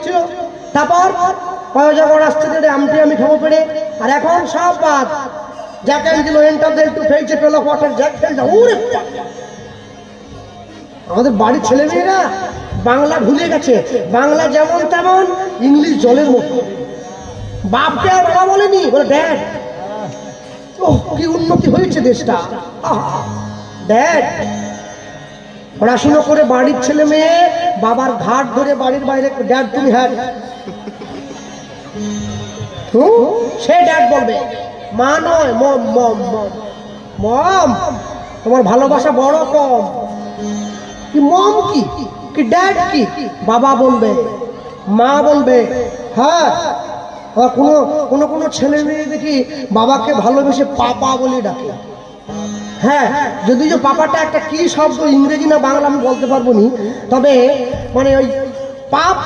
ছিল। তারপর যখন আসতে দেড়ে আমি খাবো পেড়ে, আর এখন সব বাদ। জ্যাকেন দিল, এন্টার দেন টু ফেলছে, পেলো ওয়াটার জ্যাক ফেলছে। ওরে আমাদের বাড়ির ছেলে মেয়েরা বাংলা ভুলে গেছে। বাংলা যেমন তেমন, ইংলিশ জলের মতো। বাপকে আর বাবা বলেনি, বলে ড্যাড। ও কি উন্নতি হয়েছে দেশটা। ড্যাড পড়াশুনো করে বাড়ির ছেলে মেয়ে বাবার ঘাট ধরে বাড়ির বাইরে, ড্যাড তুমি। হ্যাঁ সে ড্যাড বলবে, মা নয়, মম মম মম। মম তোমার ভালোবাসা বড় কম। কি মম কি ড্যাড কি? বাবা বলবে, মা বলবে। হ্যাঁ কোনো ছেলে মেয়ে দেখি বাবাকে ভালোবেসে পাপা বলে ডাকে। হ্যাঁ, যদি যে পাপাটা একটা কি শব্দ, ইংরেজি না বাংলা আমি বলতে পারবো নি, তবে মানে ওই পাপ